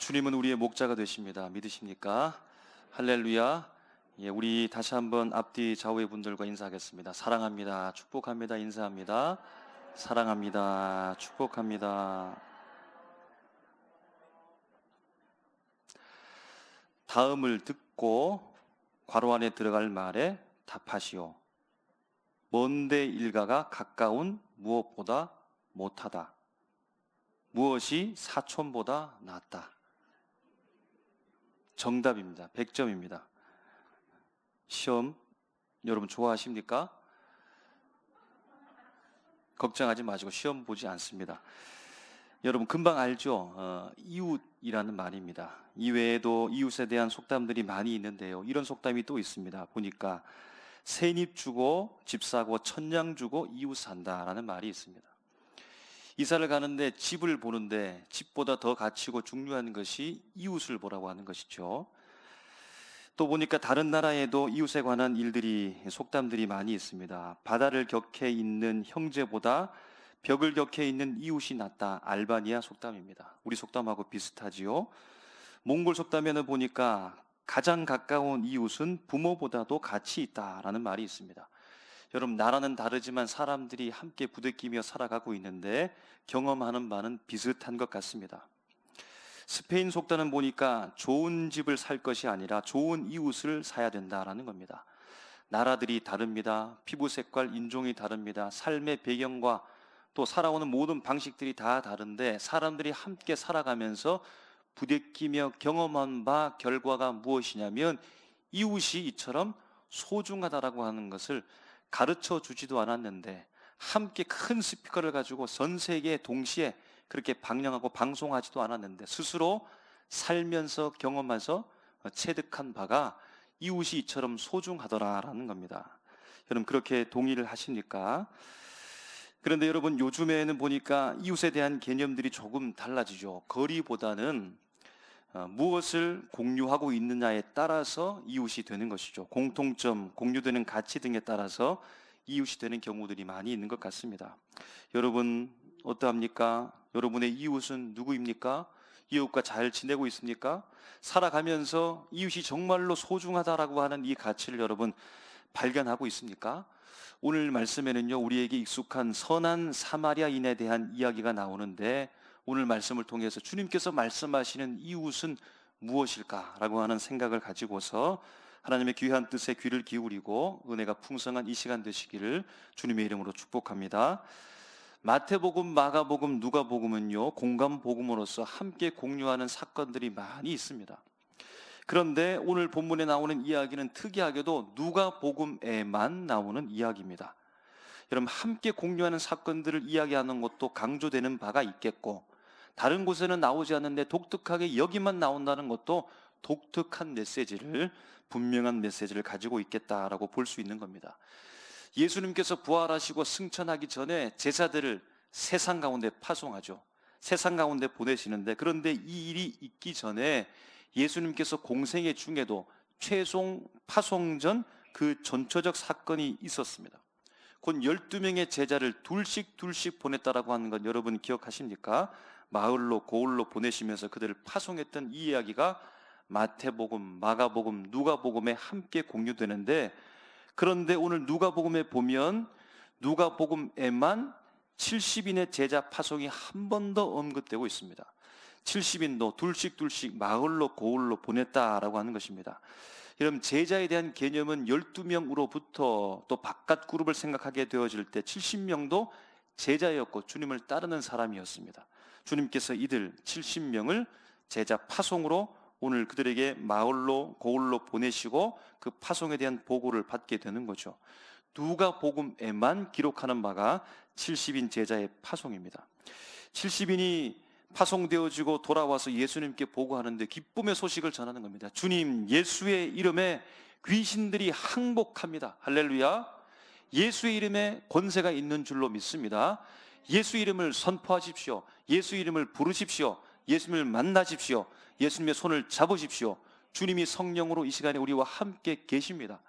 주님은 우리의 목자가 되십니다. 믿으십니까? 할렐루야. 우리 다시 한번 앞뒤 좌우의 분들과 인사하겠습니다. 사랑합니다. 축복합니다. 인사합니다. 사랑합니다. 축복합니다. 다음을 듣고 괄호 안에 들어갈 말에 답하시오. 먼데 일가가 가까운 무엇보다 못하다. 무엇이 사촌보다 낫다. 정답입니다. 100점입니다. 시험 여러분 좋아하십니까? 걱정하지 마시고 시험 보지 않습니다. 여러분 금방 알죠? 이웃이라는 말입니다. 이외에도 이웃에 대한 속담들이 많이 있는데요. 이런 속담이 또 있습니다. 보니까 새잎 주고 집 사고 천냥 주고 이웃 산다라는 말이 있습니다. 이사를 가는데 집을 보는데 집보다 더 가치고 중요한 것이 이웃을 보라고 하는 것이죠. 또 보니까 다른 나라에도 이웃에 관한 일들이 속담들이 많이 있습니다. 바다를 격해 있는 형제보다 벽을 격해 있는 이웃이 낫다. 알바니아 속담입니다. 우리 속담하고 비슷하지요. 몽골 속담에는 보니까 가장 가까운 이웃은 부모보다도 가치 있다라는 말이 있습니다. 여러분 나라는 다르지만 사람들이 함께 부대끼며 살아가고 있는데 경험하는 바는 비슷한 것 같습니다. 스페인 속담은 보니까 좋은 집을 살 것이 아니라 좋은 이웃을 사야 된다라는 겁니다. 나라들이 다릅니다. 피부 색깔, 인종이 다릅니다. 삶의 배경과 또 살아오는 모든 방식들이 다 다른데 사람들이 함께 살아가면서 부대끼며 경험한 바 결과가 무엇이냐면 이웃이 이처럼 소중하다라고 하는 것을 가르쳐 주지도 않았는데 함께 큰 스피커를 가지고 전 세계에 동시에 그렇게 방영하고 방송하지도 않았는데 스스로 살면서 경험해서 체득한 바가 이웃이 이처럼 소중하더라라는 겁니다. 여러분 그렇게 동의를 하십니까? 그런데 여러분 요즘에는 보니까 이웃에 대한 개념들이 조금 달라지죠. 거리보다는 무엇을 공유하고 있느냐에 따라서 이웃이 되는 것이죠. 공통점, 공유되는 가치 등에 따라서 이웃이 되는 경우들이 많이 있는 것 같습니다. 여러분 어떠합니까? 여러분의 이웃은 누구입니까? 이웃과 잘 지내고 있습니까? 살아가면서 이웃이 정말로 소중하다라고 하는 이 가치를 여러분 발견하고 있습니까? 오늘 말씀에는요 우리에게 익숙한 선한 사마리아인에 대한 이야기가 나오는데 오늘 말씀을 통해서 주님께서 말씀하시는 이웃은 무엇일까라고 하는 생각을 가지고서 하나님의 귀한 뜻에 귀를 기울이고 은혜가 풍성한 이 시간 되시기를 주님의 이름으로 축복합니다. 마태복음, 마가복음, 누가복음은요 공감복음으로서 함께 공유하는 사건들이 많이 있습니다. 그런데 오늘 본문에 나오는 이야기는 특이하게도 누가복음에만 나오는 이야기입니다. 여러분 함께 공유하는 사건들을 이야기하는 것도 강조되는 바가 있겠고 다른 곳에는 나오지 않는데 독특하게 여기만 나온다는 것도 독특한 메시지를 분명한 메시지를 가지고 있겠다라고 볼 수 있는 겁니다. 예수님께서 부활하시고 승천하기 전에 제자들을 세상 가운데 파송하죠. 세상 가운데 보내시는데 그런데 이 일이 있기 전에 예수님께서 공생애 중에도 최종 파송 전 그 전초적 사건이 있었습니다. 곧 12명의 제자를 둘씩 보냈다라고 하는 건 여러분 기억하십니까? 마을로 고을로 보내시면서 그들을 파송했던 이 이야기가 마태복음, 마가복음, 누가복음에 함께 공유되는데 그런데 오늘 누가복음에 보면 누가복음에만 70인의 제자 파송이 한 번 더 언급되고 있습니다. 70인도 둘씩 마을로 고을로 보냈다라고 하는 것입니다. 여러분 제자에 대한 개념은 12명으로부터 또 바깥 그룹을 생각하게 되어질 때 70명도 제자였고 주님을 따르는 사람이었습니다. 주님께서 이들 70명을 제자 파송으로 오늘 그들에게 마을로 고을로 보내시고 그 파송에 대한 보고를 받게 되는 거죠. 누가복음에만 기록하는 바가 70인 제자의 파송입니다. 70인이 파송되어지고 돌아와서 예수님께 보고하는데 기쁨의 소식을 전하는 겁니다. 주님, 예수의 이름에 귀신들이 항복합니다. 할렐루야. 예수의 이름에 권세가 있는 줄로 믿습니다. 예수 이름을 선포하십시오. 예수 이름을 부르십시오. 예수님을 만나십시오. 예수님의 손을 잡으십시오. 주님이 성령으로 이 시간에 우리와 함께 계십니다.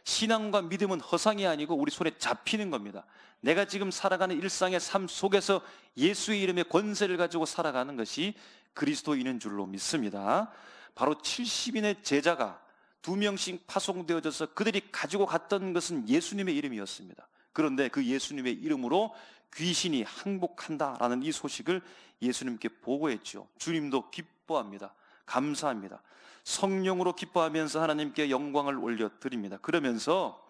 신앙과 믿음은 허상이 아니고 우리 손에 잡히는 겁니다. 내가 지금 살아가는 일상의 삶 속에서 예수의 이름의 권세를 가지고 살아가는 것이 그리스도인인 줄로 믿습니다. 바로 70인의 제자가 2명씩 파송되어져서 그들이 가지고 갔던 것은 예수님의 이름이었습니다. 그런데 그 예수님의 이름으로 귀신이 항복한다라는 이 소식을 예수님께 보고했죠. 주님도 기뻐합니다. 감사합니다. 성령으로 기뻐하면서 하나님께 영광을 올려드립니다. 그러면서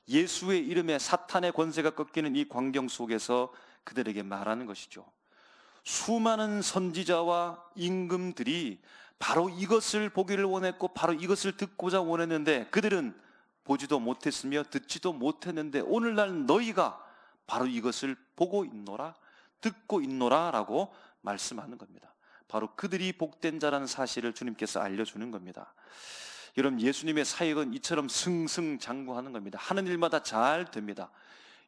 예수의 이름에 사탄의 권세가 꺾이는 이 광경 속에서 그들에게 말하는 것이죠. 수많은 선지자와 임금들이 바로 이것을 보기를 원했고 바로 이것을 듣고자 원했는데 그들은 보지도 못했으며 듣지도 못했는데 오늘날 너희가 바로 이것을 보고 있노라, 듣고 있노라 라고 말씀하는 겁니다. 바로 그들이 복된 자라는 사실을 주님께서 알려주는 겁니다. 여러분, 예수님의 사역은 이처럼 승승장구하는 겁니다. 하는 일마다 잘 됩니다.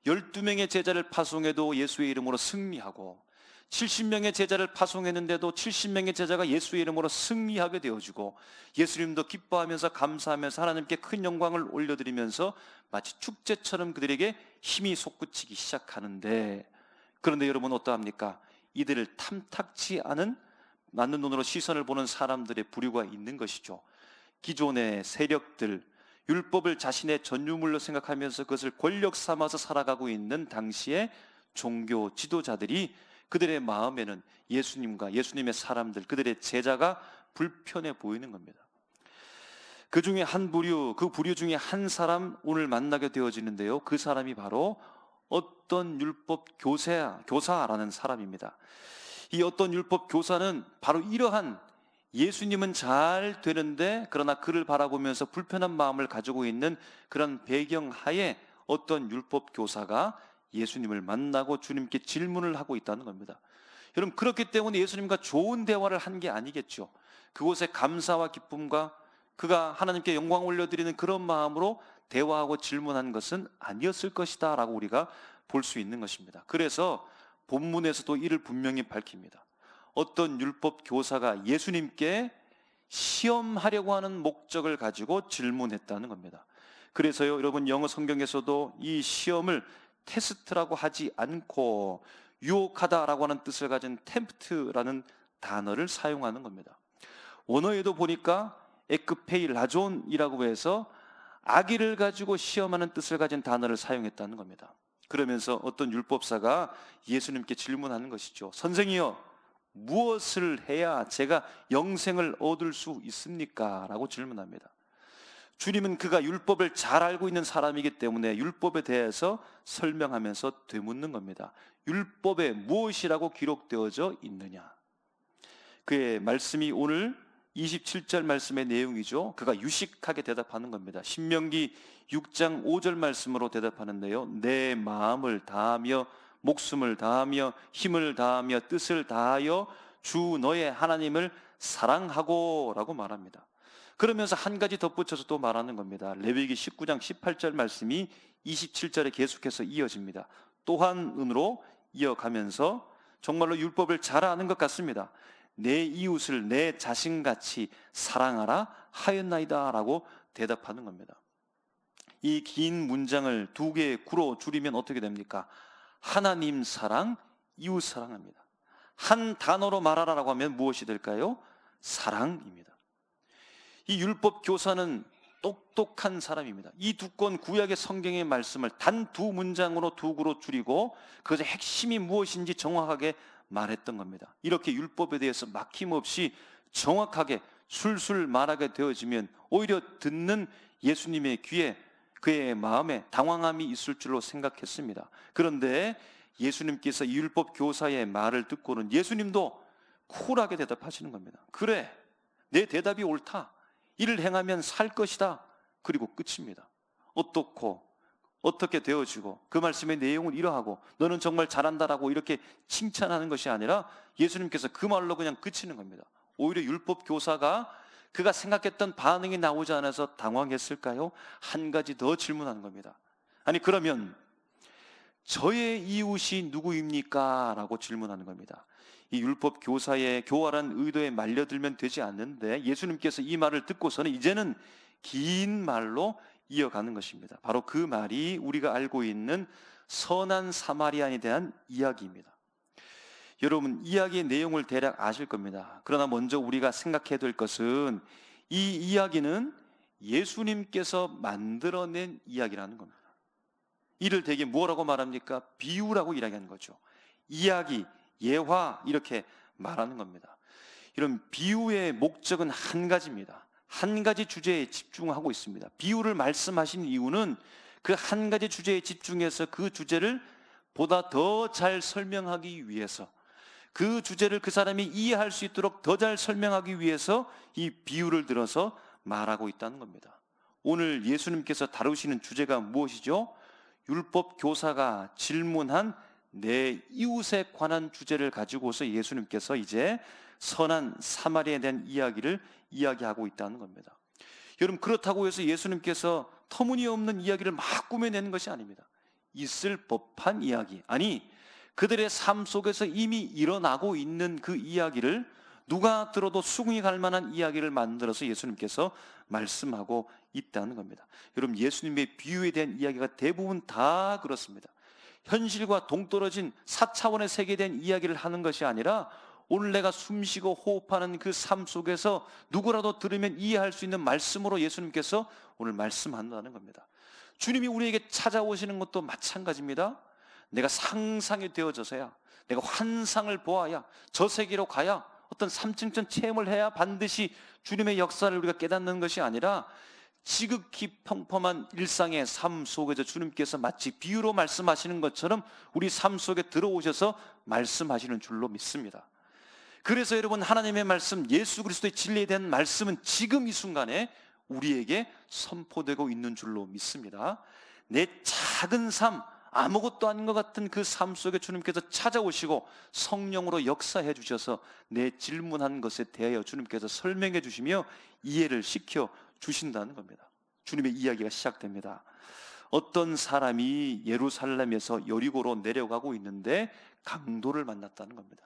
12명의 제자를 파송해도 예수의 이름으로 승리하고 70명의 제자를 파송했는데도 70명의 제자가 예수의 이름으로 승리하게 되어지고 예수님도 기뻐하면서 감사하면서 하나님께 큰 영광을 올려드리면서 마치 축제처럼 그들에게 힘이 솟구치기 시작하는데, 그런데 여러분 어떠합니까? 이들을 탐탁치 않은 맞는 눈으로 시선을 보는 사람들의 부류가 있는 것이죠. 기존의 세력들, 율법을 자신의 전유물로 생각하면서 그것을 권력 삼아서 살아가고 있는 당시의 종교 지도자들이 그들의 마음에는 예수님과 예수님의 사람들, 그들의 제자가 불편해 보이는 겁니다. 그 중에 한 부류, 그 부류 중에 한 사람 오늘 만나게 되어지는데요. 그 사람이 바로 어떤 율법 교사라는 사람입니다. 이 어떤 율법 교사는 바로 이러한 예수님은 잘 되는데 그러나 그를 바라보면서 불편한 마음을 가지고 있는 그런 배경하에 어떤 율법 교사가 예수님을 만나고 주님께 질문을 하고 있다는 겁니다. 여러분, 그렇기 때문에 예수님과 좋은 대화를 한 게 아니겠죠. 그곳에 감사와 기쁨과 그가 하나님께 영광 올려드리는 그런 마음으로 대화하고 질문한 것은 아니었을 것이다 라고 우리가 볼 수 있는 것입니다. 그래서 본문에서도 이를 분명히 밝힙니다. 어떤 율법 교사가 예수님께 시험하려고 하는 목적을 가지고 질문했다는 겁니다. 그래서요, 여러분, 영어 성경에서도 이 시험을 테스트라고 하지 않고 유혹하다라고 하는 뜻을 가진 템프트라는 단어를 사용하는 겁니다. 원어에도 보니까 에크페일라존이라고 해서 악의를 가지고 시험하는 뜻을 가진 단어를 사용했다는 겁니다. 그러면서 어떤 율법사가 예수님께 질문하는 것이죠. 선생이여, 무엇을 해야 제가 영생을 얻을 수 있습니까? 라고 질문합니다. 주님은 그가 율법을 잘 알고 있는 사람이기 때문에 율법에 대해서 설명하면서 되묻는 겁니다. 율법에 무엇이라고 기록되어져 있느냐? 그의 말씀이 오늘 27절 말씀의 내용이죠. 그가 유식하게 대답하는 겁니다. 신명기 6장 5절 말씀으로 대답하는데요. 내 마음을 다하며 목숨을 다하며 힘을 다하며 뜻을 다하여 주 너의 하나님을 사랑하고 라고 말합니다. 그러면서 한 가지 덧붙여서 또 말하는 겁니다. 레위기 19장 18절 말씀이 27절에 계속해서 이어집니다. 또한으로 이어가면서 정말로 율법을 잘 아는 것 같습니다. 내 이웃을 내 자신같이 사랑하라 하였나이다 라고 대답하는 겁니다. 이 긴 문장을 두 개의 구로 줄이면 어떻게 됩니까? 하나님 사랑, 이웃 사랑합니다. 한 단어로 말하라고 하면 무엇이 될까요? 사랑입니다. 이 율법 교사는 똑똑한 사람입니다. 이 두꺼운 구약의 성경의 말씀을 단 두 문장으로 두 구로 줄이고 그것의 핵심이 무엇인지 정확하게 말했던 겁니다. 이렇게 율법에 대해서 막힘없이 정확하게 술술 말하게 되어지면 오히려 듣는 예수님의 귀에 그의 마음에 당황함이 있을 줄로 생각했습니다. 그런데 예수님께서 이 율법 교사의 말을 듣고는 예수님도 쿨하게 대답하시는 겁니다. 그래, 내 대답이 옳다. 이를 행하면 살 것이다. 그리고 끝입니다. 어떻고 어떻게 되어지고 그 말씀의 내용을 이러하고 너는 정말 잘한다라고 이렇게 칭찬하는 것이 아니라 예수님께서 그 말로 그냥 끝이는 겁니다. 오히려 율법 교사가 그가 생각했던 반응이 나오지 않아서 당황했을까요? 한 가지 더 질문하는 겁니다. 아니, 그러면 저의 이웃이 누구입니까? 라고 질문하는 겁니다. 이 율법 교사의 교활한 의도에 말려들면 되지 않는데 예수님께서 이 말을 듣고서는 이제는 긴 말로 이어가는 것입니다. 바로 그 말이 우리가 알고 있는 선한 사마리아인에 대한 이야기입니다. 여러분, 이야기의 내용을 대략 아실 겁니다. 그러나 먼저 우리가 생각해야 될 것은 이 이야기는 예수님께서 만들어낸 이야기라는 겁니다. 이를 대개 뭐라고 말합니까? 비유라고 이야기하는 거죠. 이야기, 예화 이렇게 말하는 겁니다. 이런 비유의 목적은 한 가지입니다. 한 가지 주제에 집중하고 있습니다. 비유를 말씀하신 이유는 그 한 가지 주제에 집중해서 그 주제를 보다 더 잘 설명하기 위해서, 그 주제를 그 사람이 이해할 수 있도록 더 잘 설명하기 위해서 이 비유를 들어서 말하고 있다는 겁니다. 오늘 예수님께서 다루시는 주제가 무엇이죠? 율법 교사가 질문한 내 이웃에 관한 주제를 가지고서 예수님께서 이제 선한 사마리아에 대한 이야기를 이야기하고 있다는 겁니다. 여러분, 그렇다고 해서 예수님께서 터무니없는 이야기를 막 꾸며내는 것이 아닙니다. 있을 법한 이야기, 아니 그들의 삶 속에서 이미 일어나고 있는 그 이야기를 누가 들어도 수긍이 갈 만한 이야기를 만들어서 예수님께서 말씀하고 있다는 겁니다. 여러분, 예수님의 비유에 대한 이야기가 대부분 다 그렇습니다. 현실과 동떨어진 4차원의 세계에 대한 이야기를 하는 것이 아니라 오늘 내가 숨쉬고 호흡하는 그 삶 속에서 누구라도 들으면 이해할 수 있는 말씀으로 예수님께서 오늘 말씀한다는 겁니다. 주님이 우리에게 찾아오시는 것도 마찬가지입니다. 내가 상상이 되어져서야, 내가 환상을 보아야, 저 세계로 가야, 어떤 삼층천 체험을 해야 반드시 주님의 역사를 우리가 깨닫는 것이 아니라 지극히 평범한 일상의 삶 속에서 주님께서 마치 비유로 말씀하시는 것처럼 우리 삶 속에 들어오셔서 말씀하시는 줄로 믿습니다. 그래서 여러분, 하나님의 말씀, 예수 그리스도의 진리에 대한 말씀은 지금 이 순간에 우리에게 선포되고 있는 줄로 믿습니다. 내 작은 삶, 아무것도 아닌 것 같은 그 삶 속에 주님께서 찾아오시고 성령으로 역사해 주셔서 내 질문한 것에 대하여 주님께서 설명해 주시며 이해를 시켜 주신다는 겁니다. 주님의 이야기가 시작됩니다. 어떤 사람이 예루살렘에서 여리고로 내려가고 있는데 강도를 만났다는 겁니다.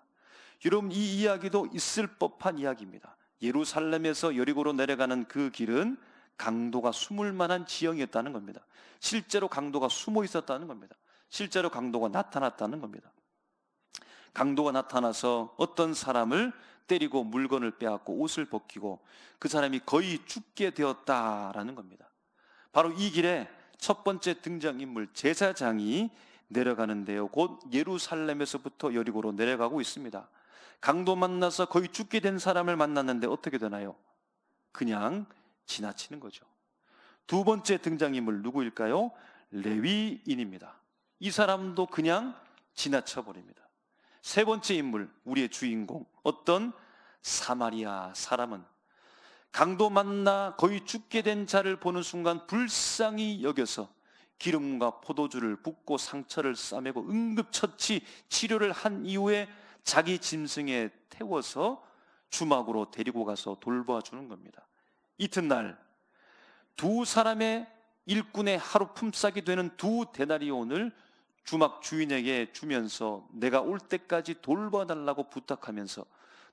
여러분, 이 이야기도 있을 법한 이야기입니다. 예루살렘에서 여리고로 내려가는 그 길은 강도가 숨을 만한 지형이었다는 겁니다. 실제로 강도가 숨어 있었다는 겁니다. 실제로 강도가 나타났다는 겁니다. 강도가 나타나서 어떤 사람을 때리고 물건을 빼앗고 옷을 벗기고 그 사람이 거의 죽게 되었다라는 겁니다. 바로 이 길에 첫 번째 등장인물 제사장이 내려가는데요, 곧 예루살렘에서부터 여리고로 내려가고 있습니다. 강도 만나서 거의 죽게 된 사람을 만났는데 어떻게 되나요? 그냥 지나치는 거죠. 두 번째 등장인물 누구일까요? 레위인입니다. 이 사람도 그냥 지나쳐 버립니다. 세 번째 인물, 우리의 주인공, 어떤 사마리아 사람은 강도 만나 거의 죽게 된 자를 보는 순간 불쌍히 여겨서 기름과 포도주를 붓고 상처를 싸매고 응급처치 치료를 한 이후에 자기 짐승에 태워서 주막으로 데리고 가서 돌봐주는 겁니다. 이튿날 두 사람의 일꾼의 하루 품삯이 되는 2데나리온을 주막 주인에게 주면서 내가 올 때까지 돌봐달라고 부탁하면서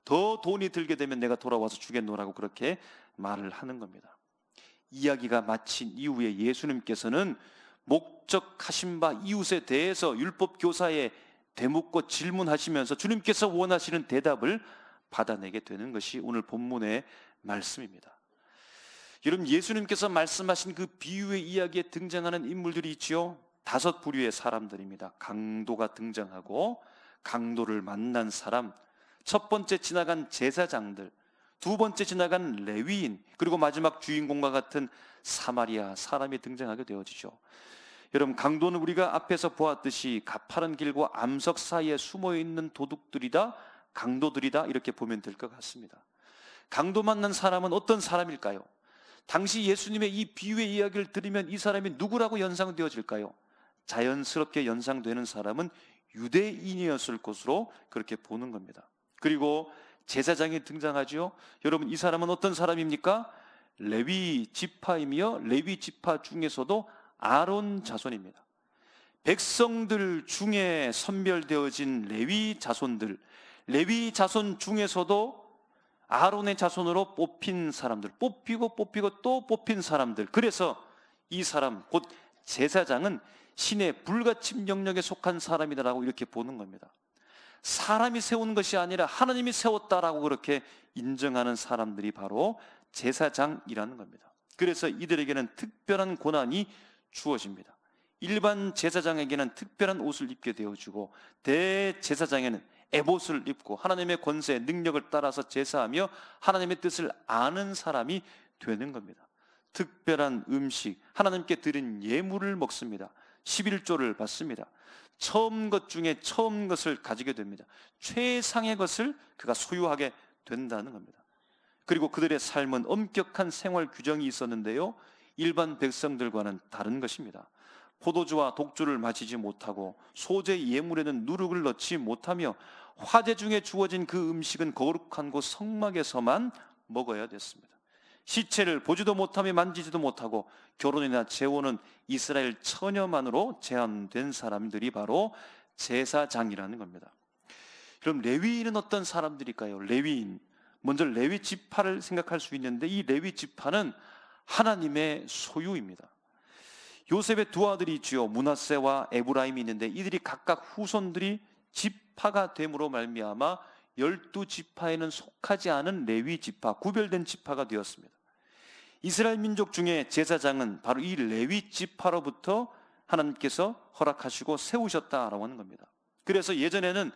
더 돈이 들게 되면 내가 돌아와서 주겠노라고 그렇게 말을 하는 겁니다. 이야기가 마친 이후에 예수님께서는 목적하신 바 이웃에 대해서 율법 교사에 대묻고 질문하시면서 주님께서 원하시는 대답을 받아내게 되는 것이 오늘 본문의 말씀입니다. 여러분, 예수님께서 말씀하신 그 비유의 이야기에 등장하는 인물들이 있죠. 5부류의 사람들입니다. 강도가 등장하고 강도를 만난 사람, 첫 번째 지나간 제사장들, 두 번째 지나간 레위인, 그리고 마지막 주인공과 같은 사마리아 사람이 등장하게 되어지죠. 여러분, 강도는 우리가 앞에서 보았듯이 가파른 길과 암석 사이에 숨어있는 도둑들이다, 강도들이다, 이렇게 보면 될 것 같습니다. 강도 만난 사람은 어떤 사람일까요? 당시 예수님의 이 비유의 이야기를 들으면 이 사람이 누구라고 연상되어질까요? 자연스럽게 연상되는 사람은 유대인이었을 것으로 그렇게 보는 겁니다. 그리고 제사장이 등장하죠. 여러분, 이 사람은 어떤 사람입니까? 레위 지파이며 레위 지파 중에서도 아론 자손입니다. 백성들 중에 선별되어진 레위 자손들, 레위 자손 중에서도 아론의 자손으로 뽑힌 사람들, 뽑히고 또 뽑힌 사람들, 그래서 이 사람 곧 제사장은 신의 불가침 영역에 속한 사람이다라고 이렇게 보는 겁니다. 사람이 세운 것이 아니라 하나님이 세웠다라고 그렇게 인정하는 사람들이 바로 제사장이라는 겁니다. 그래서 이들에게는 특별한 권한이 주어집니다. 일반 제사장에게는 특별한 옷을 입게 되어주고, 대제사장에는 에봇을 입고 하나님의 권세, 능력을 따라서 제사하며 하나님의 뜻을 아는 사람이 되는 겁니다. 특별한 음식, 하나님께 드린 예물을 먹습니다. 11조를 받습니다. 처음 것 중에 처음 것을 가지게 됩니다. 최상의 것을 그가 소유하게 된다는 겁니다. 그리고 그들의 삶은 엄격한 생활 규정이 있었는데요, 일반 백성들과는 다른 것입니다. 포도주와 독주를 마시지 못하고 소재 예물에는 누룩을 넣지 못하며 화제 중에 주어진 그 음식은 거룩한 곳 성막에서만 먹어야 됐습니다. 시체를 보지도 못하며 만지지도 못하고 결혼이나 재혼은 이스라엘 처녀만으로 제한된 사람들이 바로 제사장이라는 겁니다. 그럼 레위인은 어떤 사람들일까요? 레위인, 먼저 레위 지파를 생각할 수 있는데, 이 레위 지파는 하나님의 소유입니다. 요셉의 두 아들이 있지요. 므낫세와 에브라임이 있는데 이들이 각각 후손들이 지파가 됨으로 말미암아 12지파에는 속하지 않은 레위 지파, 구별된 지파가 되었습니다. 이스라엘 민족 중에 제사장은 바로 이 레위 지파로부터 하나님께서 허락하시고 세우셨다라고 하는 겁니다. 그래서 예전에는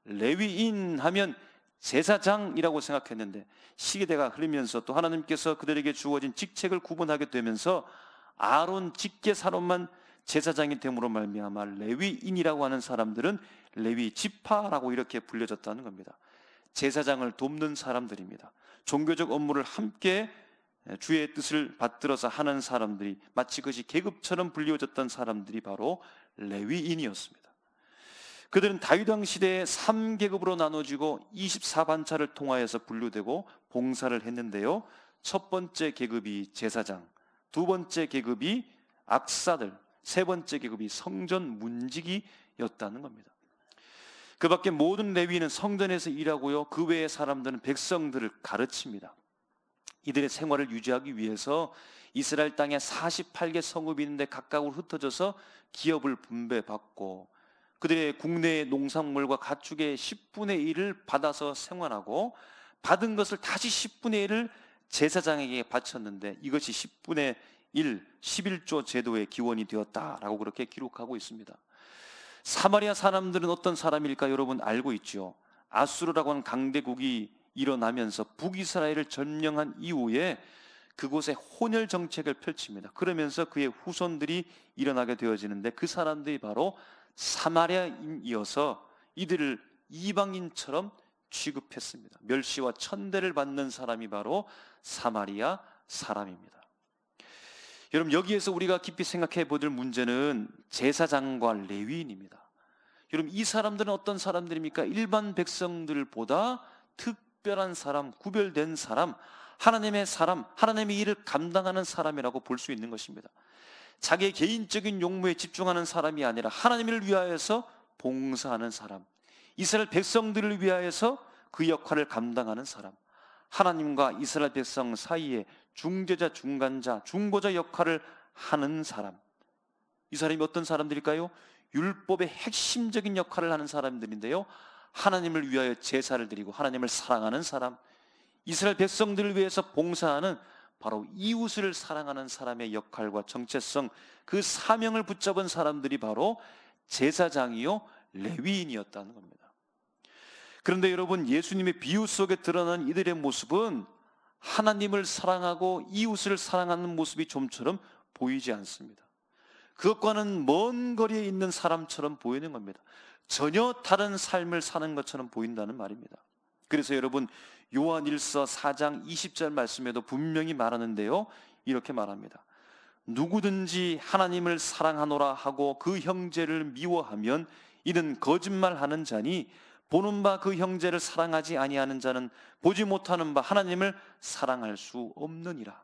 레위인 하면 제사장이라고 생각했는데, 시대가 흐르면서 또 하나님께서 그들에게 주어진 직책을 구분하게 되면서 아론 직계사로만 제사장이 됨으로 말미암아 레위인이라고 하는 사람들은 레위 지파라고 이렇게 불려졌다는 겁니다. 제사장을 돕는 사람들입니다. 종교적 업무를 함께 주의 뜻을 받들어서 하는 사람들이, 마치 그것이 계급처럼 불리워졌던 사람들이 바로 레위인이었습니다. 그들은 다윗 왕 시대에 3계급으로 나눠지고 24반차를 통하여서 분류되고 봉사를 했는데요, 첫 번째 계급이 제사장, 두 번째 계급이 악사들, 세 번째 계급이 성전 문지기였다는 겁니다. 그 밖에 모든 레위인은 성전에서 일하고요, 그 외의 사람들은 백성들을 가르칩니다. 이들의 생활을 유지하기 위해서 이스라엘 땅에 48개 성읍이 있는데 각각으로 흩어져서 기업을 분배받고, 그들의 국내의 농산물과 가축의 10분의 1을 받아서 생활하고, 받은 것을 다시 10분의 1을 제사장에게 바쳤는데 이것이 10분의 1, 11조 제도의 기원이 되었다라고 그렇게 기록하고 있습니다. 사마리아 사람들은 어떤 사람일까 여러분 알고 있죠? 아수르라고 하는 강대국이 일어나면서 북이스라엘을 점령한 이후에 그곳에 혼혈 정책을 펼칩니다. 그러면서 그의 후손들이 일어나게 되어지는데, 그 사람들이 바로 사마리아인이어서 이들을 이방인처럼 취급했습니다. 멸시와 천대를 받는 사람이 바로 사마리아 사람입니다. 여러분, 여기에서 우리가 깊이 생각해 보실 문제는 제사장과 레위인입니다. 여러분, 이 사람들은 어떤 사람들입니까? 일반 백성들보다 특별한 사람, 구별된 사람, 하나님의 사람, 하나님의 일을 감당하는 사람이라고 볼 수 있는 것입니다. 자기의 개인적인 용무에 집중하는 사람이 아니라 하나님을 위하여서 봉사하는 사람, 이스라엘 백성들을 위하여서 그 역할을 감당하는 사람, 하나님과 이스라엘 백성 사이에 중재자, 중간자, 중보자 역할을 하는 사람. 이 사람이 어떤 사람들일까요? 율법의 핵심적인 역할을 하는 사람들인데요, 하나님을 위하여 제사를 드리고 하나님을 사랑하는 사람, 이스라엘 백성들을 위해서 봉사하는, 바로 이웃을 사랑하는 사람의 역할과 정체성, 그 사명을 붙잡은 사람들이 바로 제사장이요 레위인이었다는 겁니다. 그런데 여러분, 예수님의 비유 속에 드러난 이들의 모습은 하나님을 사랑하고 이웃을 사랑하는 모습이 좀처럼 보이지 않습니다. 그것과는 먼 거리에 있는 사람처럼 보이는 겁니다. 전혀 다른 삶을 사는 것처럼 보인다는 말입니다. 그래서 여러분, 요한일서 4장 20절 말씀에도 분명히 말하는데요, 이렇게 말합니다. 누구든지 하나님을 사랑하노라 하고 그 형제를 미워하면 이는 거짓말하는 자니, 보는 바 그 형제를 사랑하지 아니하는 자는 보지 못하는 바 하나님을 사랑할 수 없느니라.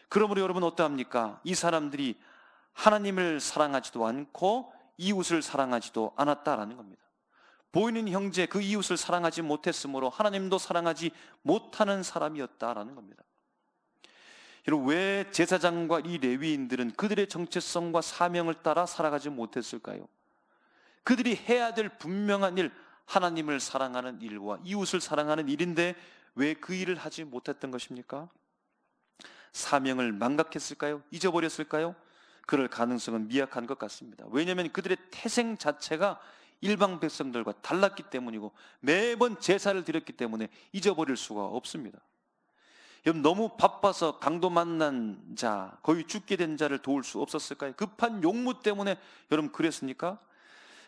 그러므로 여러분, 어떠합니까? 이 사람들이 하나님을 사랑하지도 않고 이웃을 사랑하지도 않았다라는 겁니다. 보이는 형제, 그 이웃을 사랑하지 못했으므로 하나님도 사랑하지 못하는 사람이었다라는 겁니다. 여러분, 왜 제사장과 이 레위인들은 그들의 정체성과 사명을 따라 살아가지 못했을까요? 그들이 해야 될 분명한 일, 하나님을 사랑하는 일과 이웃을 사랑하는 일인데 왜 그 일을 하지 못했던 것입니까? 사명을 망각했을까요? 잊어버렸을까요? 그럴 가능성은 미약한 것 같습니다. 왜냐하면 그들의 태생 자체가 일방 백성들과 달랐기 때문이고 매번 제사를 드렸기 때문에 잊어버릴 수가 없습니다. 여러분, 너무 바빠서 강도 만난 자, 거의 죽게 된 자를 도울 수 없었을까요? 급한 용무 때문에 여러분 그랬습니까?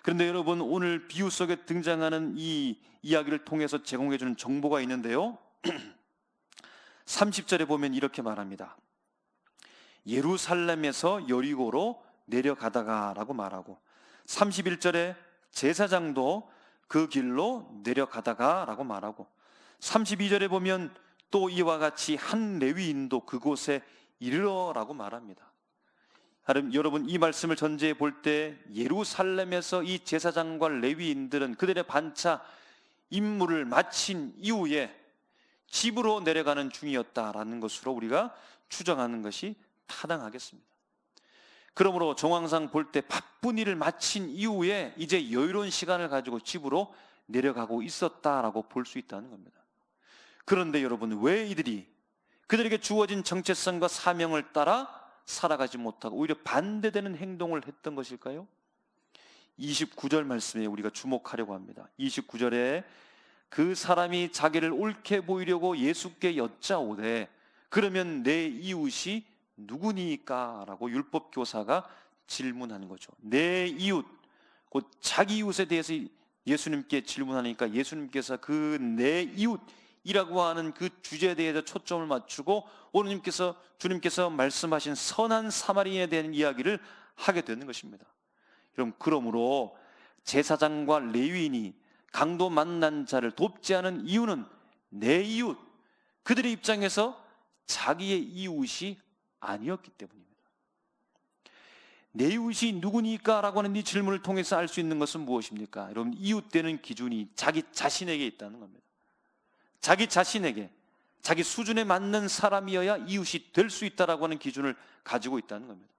그런데 여러분, 오늘 비유 속에 등장하는 이 이야기를 통해서 제공해주는 정보가 있는데요, 30절에 보면 이렇게 말합니다. 예루살렘에서 여리고로 내려가다가 라고 말하고, 31절에 제사장도 그 길로 내려가다가 라고 말하고, 32절에 보면 또 이와 같이 한 레위인도 그곳에 이르러 라고 말합니다. 여러분, 이 말씀을 전제해 볼 때 예루살렘에서 이 제사장과 레위인들은 그들의 반차 임무를 마친 이후에 집으로 내려가는 중이었다라는 것으로 우리가 추정하는 것이 타당하겠습니다. 그러므로 정황상 볼 때 바쁜 일을 마친 이후에 이제 여유로운 시간을 가지고 집으로 내려가고 있었다라고 볼 수 있다는 겁니다. 그런데 여러분, 왜 이들이 그들에게 주어진 정체성과 사명을 따라 살아가지 못하고 오히려 반대되는 행동을 했던 것일까요? 29절 말씀에 우리가 주목하려고 합니다. 29절에 그 사람이 자기를 옳게 보이려고 예수께 여짜오되 그러면 내 이웃이 누구니까? 라고 율법교사가 질문하는 거죠. 내 이웃, 곧 자기 이웃에 대해서 예수님께 질문하니까 예수님께서 그 내 이웃이라고 하는 그 주제에 대해서 초점을 맞추고 오늘 주님께서 말씀하신 선한 사마리아에 대한 이야기를 하게 되는 것입니다. 여러분, 그러므로 제사장과 레위인이 강도 만난 자를 돕지 않은 이유는 내 이웃, 그들의 입장에서 자기의 이웃이 아니었기 때문입니다. 내 이웃이 누구니까? 라고 하는 이 질문을 통해서 알 수 있는 것은 무엇입니까? 여러분, 이웃되는 기준이 자기 자신에게 있다는 겁니다. 자기 자신에게, 자기 수준에 맞는 사람이어야 이웃이 될 수 있다라고 하는 기준을 가지고 있다는 겁니다.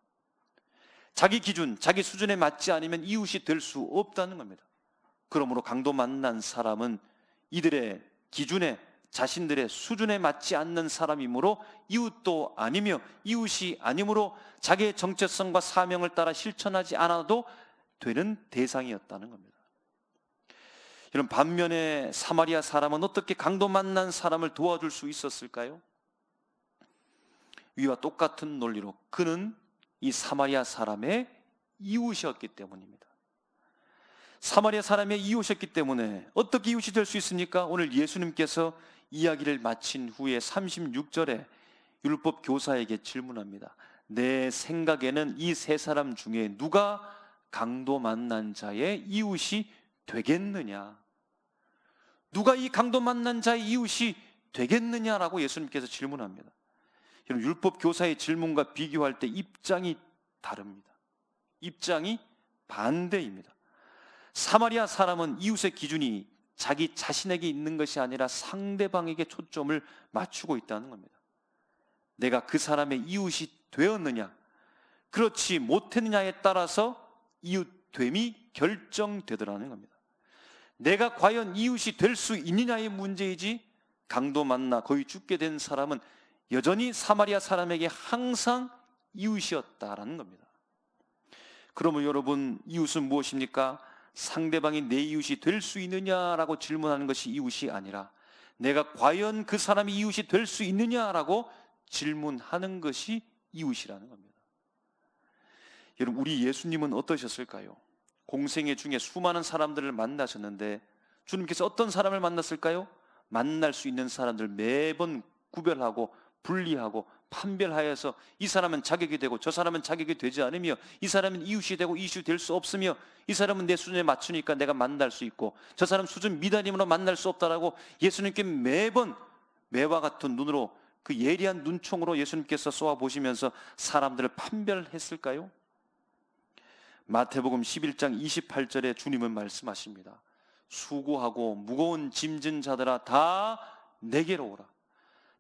자기 기준, 자기 수준에 맞지 않으면 이웃이 될 수 없다는 겁니다. 그러므로 강도 만난 사람은 이들의 기준에, 자신들의 수준에 맞지 않는 사람이므로 이웃도 아니며 이웃이 아니므로 자기의 정체성과 사명을 따라 실천하지 않아도 되는 대상이었다는 겁니다. 여러분, 반면에 사마리아 사람은 어떻게 강도 만난 사람을 도와줄 수 있었을까요? 위와 똑같은 논리로 그는 이 사마리아 사람의 이웃이었기 때문입니다. 사마리아 사람의 이웃이었기 때문에 어떻게 이웃이 될 수 있습니까? 오늘 예수님께서 이야기를 마친 후에 36절에 율법 교사에게 질문합니다. 내 생각에는 이 세 사람 중에 누가 강도 만난 자의 이웃이 되겠느냐? 누가 이 강도 만난 자의 이웃이 되겠느냐라고 예수님께서 질문합니다. 여러분, 율법 교사의 질문과 비교할 때 입장이 다릅니다. 입장이 반대입니다. 사마리아 사람은 이웃의 기준이 자기 자신에게 있는 것이 아니라 상대방에게 초점을 맞추고 있다는 겁니다. 내가 그 사람의 이웃이 되었느냐, 그렇지 못했느냐에 따라서 이웃됨이 결정되더라는 겁니다. 내가 과연 이웃이 될 수 있느냐의 문제이지, 강도 만나 거의 죽게 된 사람은 여전히 사마리아 사람에게 항상 이웃이었다라는 겁니다. 그러면 여러분, 이웃은 무엇입니까? 상대방이 내 이웃이 될 수 있느냐라고 질문하는 것이 이웃이 아니라 내가 과연 그 사람이 이웃이 될 수 있느냐라고 질문하는 것이 이웃이라는 겁니다. 여러분, 우리 예수님은 어떠셨을까요? 공생애 중에 수많은 사람들을 만나셨는데 주님께서 어떤 사람을 만났을까요? 만날 수 있는 사람들 매번 구별하고 분리하고 판별하여서 이 사람은 자격이 되고 저 사람은 자격이 되지 않으며 이 사람은 이웃이 되고 이웃이 될 수 없으며 이 사람은 내 수준에 맞추니까 내가 만날 수 있고 저 사람 수준 미달이므로 만날 수 없다라고 예수님께 매번 매와 같은 눈으로, 그 예리한 눈총으로 예수님께서 쏘아보시면서 사람들을 판별했을까요? 마태복음 11장 28절에 주님은 말씀하십니다. 수고하고 무거운 짐진 자들아 다 내게로 오라.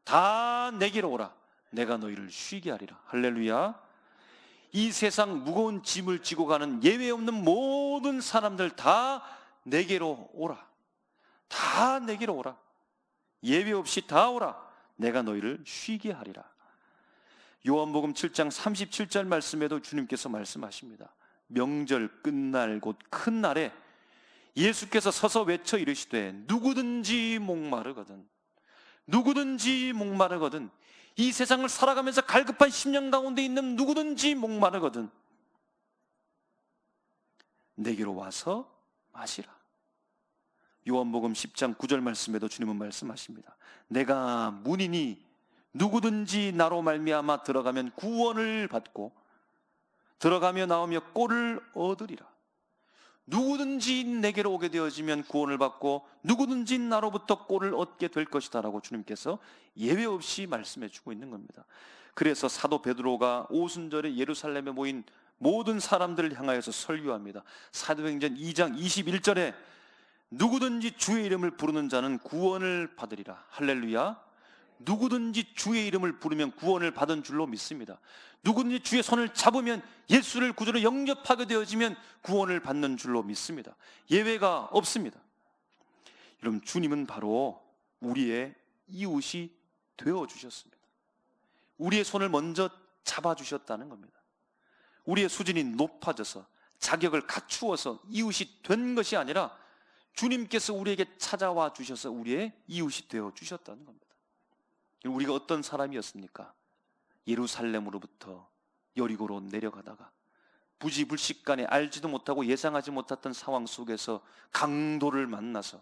다 내게로 오라. 내가 너희를 쉬게 하리라. 할렐루야. 이 세상 무거운 짐을 지고 가는 예외 없는 모든 사람들 다 내게로 오라. 다 내게로 오라. 예외 없이 다 오라. 내가 너희를 쉬게 하리라. 요한복음 7장 37절 말씀에도 주님께서 말씀하십니다. 명절 끝날 곧 큰 날에 예수께서 서서 외쳐 이르시되 누구든지 목마르거든 이 세상을 살아가면서 갈급한 심령 가운데 있는 누구든지 목마르거든 내게로 와서 마시라. 요한복음 10장 9절 말씀에도 주님은 말씀하십니다. 내가 문이니 누구든지 나로 말미암아 들어가면 구원을 받고 들어가며 나오며 꼴을 얻으리라. 누구든지 내게로 오게 되어지면 구원을 받고 누구든지 나로부터 꼴을 얻게 될 것이다 라고 주님께서 예외 없이 말씀해 주고 있는 겁니다. 그래서 사도 베드로가 오순절에 예루살렘에 모인 모든 사람들을 향하여서 설교합니다. 사도행전 2장 21절에 누구든지 주의 이름을 부르는 자는 구원을 받으리라. 할렐루야. 누구든지 주의 이름을 부르면 구원을 받은 줄로 믿습니다. 누구든지 주의 손을 잡으면 예수를 구주로 영접하게 되어지면 구원을 받는 줄로 믿습니다. 예외가 없습니다. 여러분, 주님은 바로 우리의 이웃이 되어주셨습니다. 우리의 손을 먼저 잡아주셨다는 겁니다. 우리의 수준이 높아져서 자격을 갖추어서 이웃이 된 것이 아니라 주님께서 우리에게 찾아와 주셔서 우리의 이웃이 되어주셨다는 겁니다. 우리가 어떤 사람이었습니까? 예루살렘으로부터 여리고로 내려가다가 부지불식간에 알지도 못하고 예상하지 못했던 상황 속에서 강도를 만나서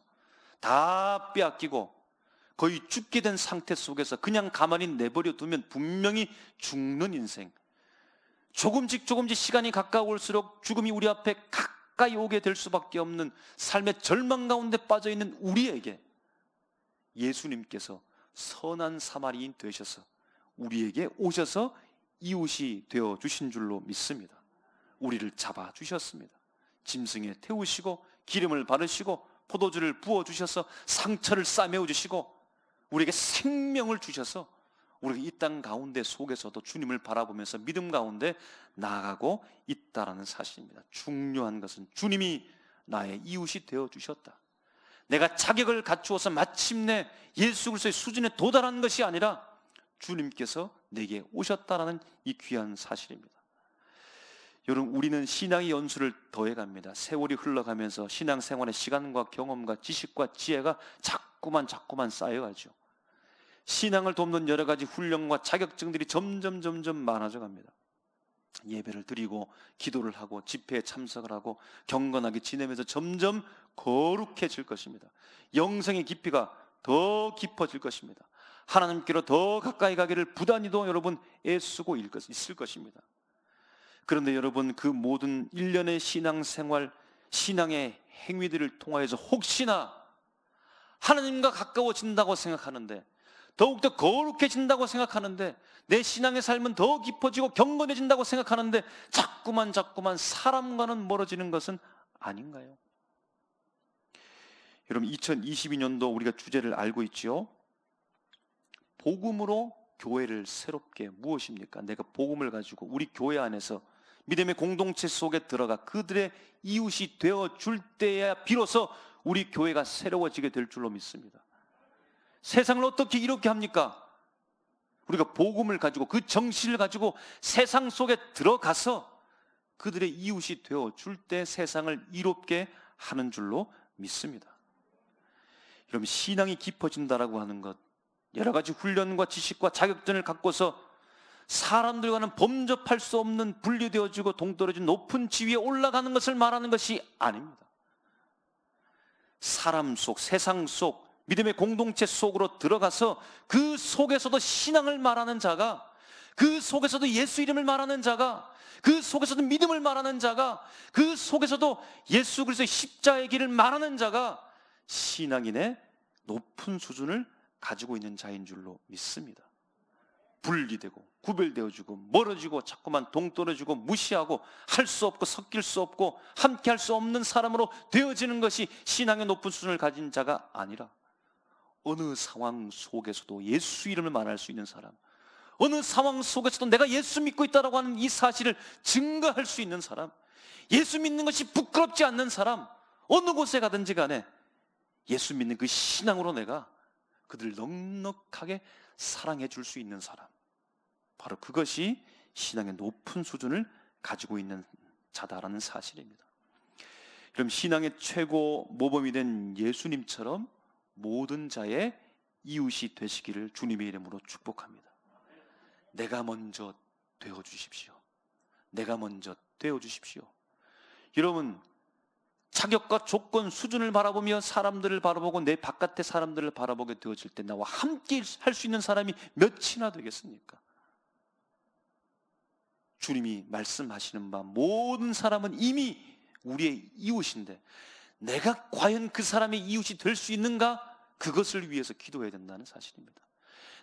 다 빼앗기고 거의 죽게 된 상태 속에서 그냥 가만히 내버려 두면 분명히 죽는 인생, 조금씩 시간이 가까울수록 죽음이 우리 앞에 가까이 오게 될 수밖에 없는 삶의 절망 가운데 빠져있는 우리에게 예수님께서 선한 사마리인 되셔서 우리에게 오셔서 이웃이 되어 주신 줄로 믿습니다. 우리를 잡아 주셨습니다. 짐승에 태우시고 기름을 바르시고 포도주를 부어 주셔서 상처를 싸매어 주시고 우리에게 생명을 주셔서 우리가 이 땅 가운데 속에서도 주님을 바라보면서 믿음 가운데 나아가고 있다라는 사실입니다. 중요한 것은 주님이 나의 이웃이 되어 주셨다. 내가 자격을 갖추어서 마침내 예수 그리스도의 수준에 도달한 것이 아니라 주님께서 내게 오셨다라는 이 귀한 사실입니다. 여러분, 우리는 신앙의 연수를 더해갑니다. 세월이 흘러가면서 신앙생활의 시간과 경험과 지식과 지혜가 자꾸만 쌓여가죠. 신앙을 돕는 여러 가지 훈련과 자격증들이 점점 많아져 갑니다. 예배를 드리고 기도를 하고 집회에 참석을 하고 경건하게 지내면서 점점 거룩해질 것입니다. 영성의 깊이가 더 깊어질 것입니다. 하나님께로 더 가까이 가기를 부단히도 여러분 애쓰고 있을 것입니다. 그런데 여러분, 그 모든 일련의 신앙생활, 신앙의 행위들을 통하여서 혹시나 하나님과 가까워진다고 생각하는데, 더욱더 거룩해진다고 생각하는데, 내 신앙의 삶은 더 깊어지고 경건해진다고 생각하는데 자꾸만 사람과는 멀어지는 것은 아닌가요? 여러분, 2022년도 우리가 주제를 알고 있지요. 복음으로 교회를 새롭게. 무엇입니까? 내가 복음을 가지고 우리 교회 안에서 믿음의 공동체 속에 들어가 그들의 이웃이 되어줄 때야 비로소 우리 교회가 새로워지게 될 줄로 믿습니다. 세상을 어떻게 이렇게 합니까? 우리가 복음을 가지고 그 정신을 가지고 세상 속에 들어가서 그들의 이웃이 되어줄 때 세상을 이롭게 하는 줄로 믿습니다. 여러분, 신앙이 깊어진다라고 하는 것, 여러 가지 훈련과 지식과 자격증을 갖고서 사람들과는 범접할 수 없는 분리되어지고 동떨어진 높은 지위에 올라가는 것을 말하는 것이 아닙니다. 사람 속, 세상 속, 믿음의 공동체 속으로 들어가서 그 속에서도 신앙을 말하는 자가, 그 속에서도 예수 이름을 말하는 자가, 그 속에서도 믿음을 말하는 자가, 그 속에서도 예수 그리스도의 십자가의 길을 말하는 자가 신앙인의 높은 수준을 가지고 있는 자인 줄로 믿습니다. 분리되고 구별되어지고 멀어지고 자꾸만 동떨어지고 무시하고 할 수 없고 섞일 수 없고 함께 할 수 없는 사람으로 되어지는 것이 신앙의 높은 수준을 가진 자가 아니라 어느 상황 속에서도 예수 이름을 말할 수 있는 사람, 어느 상황 속에서도 내가 예수 믿고 있다라고 하는 이 사실을 증거할 수 있는 사람, 예수 믿는 것이 부끄럽지 않는 사람, 어느 곳에 가든지 간에 예수 믿는 그 신앙으로 내가 그들을 넉넉하게 사랑해 줄 수 있는 사람, 바로 그것이 신앙의 높은 수준을 가지고 있는 자다라는 사실입니다. 그럼 신앙의 최고 모범이 된 예수님처럼 모든 자의 이웃이 되시기를 주님의 이름으로 축복합니다. 내가 먼저 되어 주십시오. 내가 먼저 되어 주십시오. 여러분, 자격과 조건, 수준을 바라보며 사람들을 바라보고 내 바깥의 사람들을 바라보게 되어질 때 나와 함께 할 수 있는 사람이 몇이나 되겠습니까? 주님이 말씀하시는 바 모든 사람은 이미 우리의 이웃인데 내가 과연 그 사람의 이웃이 될 수 있는가? 그것을 위해서 기도해야 된다는 사실입니다.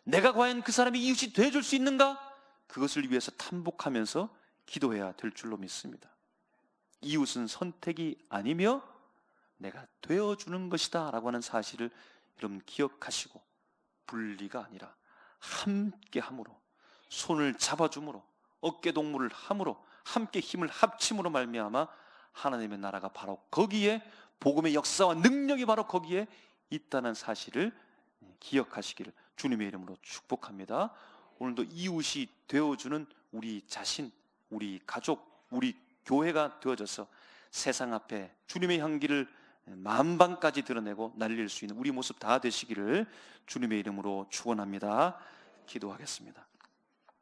내가 과연 그 사람의 이웃이 되어줄 수 있는가? 그것을 위해서 탐복하면서 기도해야 될 줄로 믿습니다. 이웃은 선택이 아니며 내가 되어주는 것이다 라고 하는 사실을 여러분 기억하시고, 분리가 아니라 함께 함으로, 손을 잡아줌으로, 어깨동무를 함으로, 함께 힘을 합침으로 말미암아 하나님의 나라가 바로 거기에, 복음의 역사와 능력이 바로 거기에 있다는 사실을 기억하시기를 주님의 이름으로 축복합니다. 오늘도 이웃이 되어주는 우리 자신, 우리 가족, 우리 교회가 되어져서 세상 앞에 주님의 향기를 만방까지 드러내고 날릴 수 있는 우리 모습 다 되시기를 주님의 이름으로 축원합니다. 기도하겠습니다.